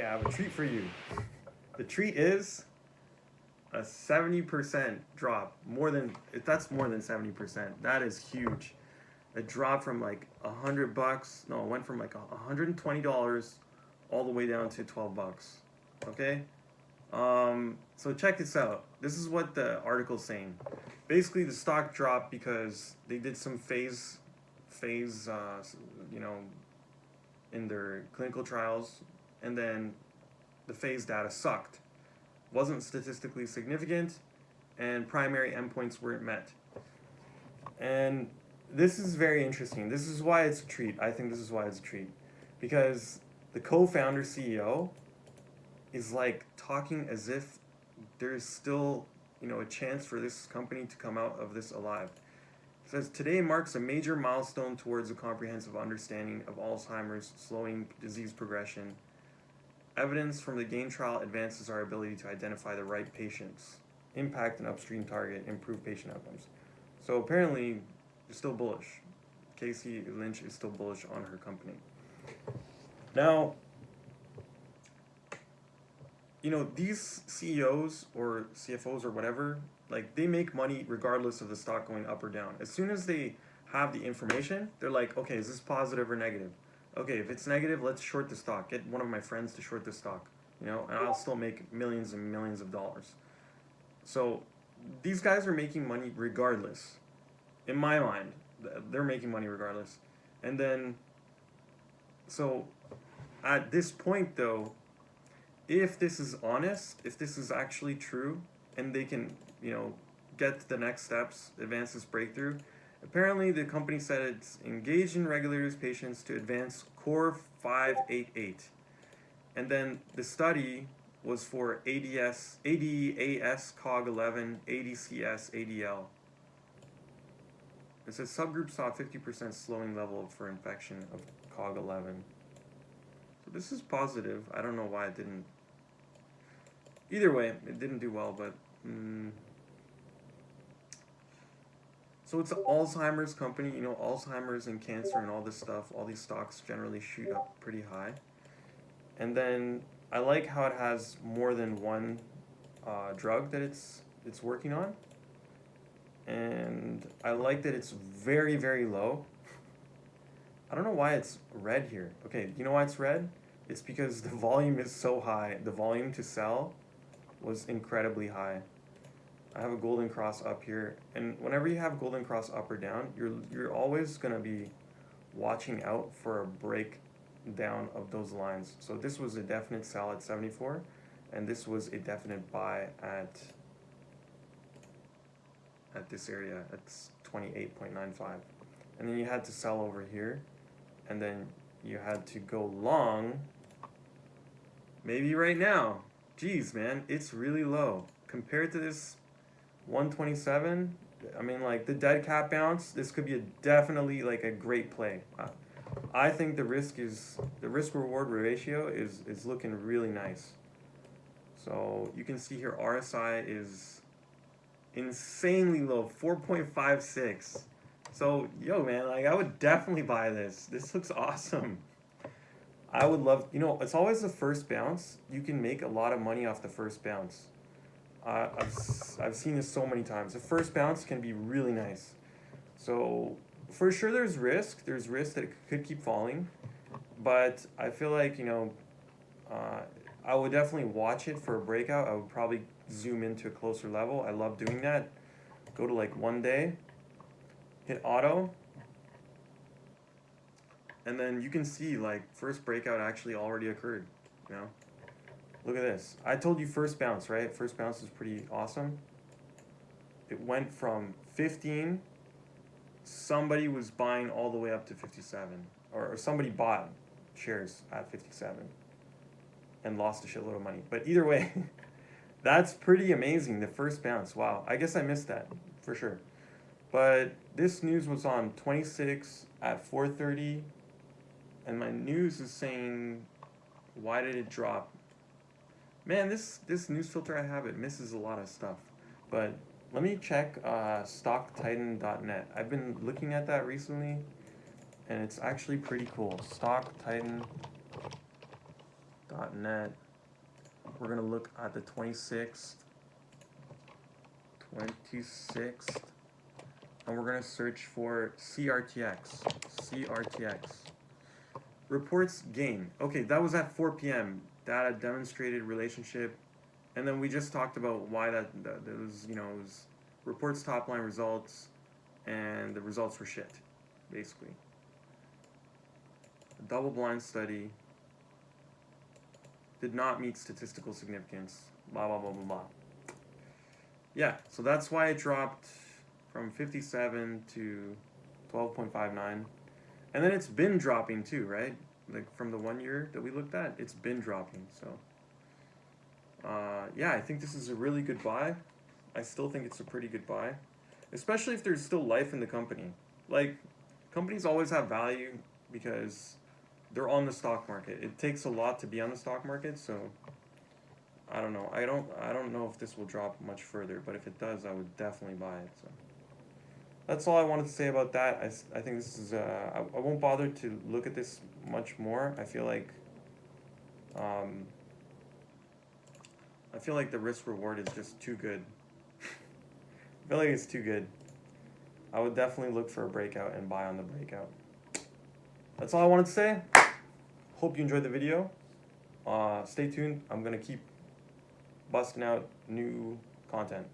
I have a treat for you. The treat is a 70% drop. That's more than 70%. That is huge. It dropped from like $100. No, it went from like $120 all the way down to $12. Okay. So check this out. This is what the article's saying. Basically, the stock dropped because they did some phase, you know, in their clinical trials, and then the phase data sucked. Wasn't statistically significant, and primary endpoints weren't met. And this is very interesting. This is why it's a treat. I think this is why it's a treat. Because the co-founder CEO is like talking as if there's still, a chance for this company to come out of this alive. It says, today marks a major milestone towards a comprehensive understanding of Alzheimer's slowing disease progression. Evidence from the GAIN trial advances our ability to identify the right patients, impact an upstream target, improve patient outcomes. So apparently, you're still bullish. Casey Lynch is still bullish on her company. Now, these CEOs or CFOs or whatever, like, they make money regardless of the stock going up or down. As soon as they have the information, they're like, okay, is this positive or negative? Okay, if it's negative, let's short the stock. Get one of my friends to short the stock, and I'll still make millions and millions of dollars. So these guys are making money regardless. In my mind, they're making money regardless. And then, so at this point though, if this is honest, if this is actually true, and they can, get to the next steps, advance this breakthrough, apparently the company said it's engaged in regulators' patients to advance Core 588. And then the study was for ADAS, COG11, ADCS, ADL. It says subgroup saw 50% slowing level for infection of COG11. So this is positive. I don't know why it didn't. Either way, it didn't do well, but so it's an Alzheimer's company. Alzheimer's and cancer and all this stuff. All these stocks generally shoot up pretty high. And then I like how it has more than one drug that it's working on. And I like that it's very, very low. I don't know why it's red here. Okay, you know why it's red? It's because the volume is so high. The volume to sell was incredibly high. I have a golden cross up here, and whenever you have golden cross up or down, you're always going to be watching out for a breakdown of those lines. So this was a definite sell at 74, and this was a definite buy at this area. That's 28.95. And then you had to sell over here, and then you had to go long maybe right now. Geez, man, it's really low compared to this 127. I mean, like, the dead cat bounce, this could be definitely like a great play. I think the risk reward ratio is looking really nice. So you can see here RSI is insanely low, 4.56. So yo, man, like, I would definitely buy this. This looks awesome. I would love, it's always the first bounce. You can make a lot of money off the first bounce. I've seen this so many times. The first bounce can be really nice. So for sure there's risk. There's risk that it could keep falling. But I feel like, I would definitely watch it for a breakout. I would probably zoom into a closer level. I love doing that. Go to like 1 day, hit auto. And then you can see, like, first breakout actually already occurred, Look at this. I told you first bounce, right? First bounce is pretty awesome. It went from 15, somebody was buying all the way up to 57. Or somebody bought shares at 57 and lost a shitload of money. But either way, that's pretty amazing, the first bounce. Wow, I guess I missed that, for sure. But this news was on 26 at 4:30. And my news is saying, why did it drop? Man, this news filter I have, it misses a lot of stuff. But let me check stocktitan.net. I've been looking at that recently, and it's actually pretty cool. Stocktitan.net. CRTX.net. We're gonna look at the 26th, and we're gonna search for CRTX. Reports gain. Okay, that was at 4 p.m. Data demonstrated relationship, and then we just talked about why that was, it was reports top line results, and the results were shit, basically. A double-blind study did not meet statistical significance. Blah blah blah blah blah. Yeah, so that's why it dropped from 57 to 12.59, and then it's been dropping too, right? Like from the 1 year that we looked at, it's been dropping. So, yeah, I think this is a really good buy. I still think it's a pretty good buy, especially if there's still life in the company. Like, companies always have value because they're on the stock market. It takes a lot to be on the stock market, so I don't know. I don't know if this will drop much further, but if it does, I would definitely buy it. So that's all I wanted to say about that. I think this is I won't bother to look at this much more. I feel like the risk reward is just too good. I feel like it's too good. I would definitely look for a breakout and buy on the breakout. That's all I wanted to say. Hope you enjoyed the video. Stay tuned. I'm gonna keep busting out new content.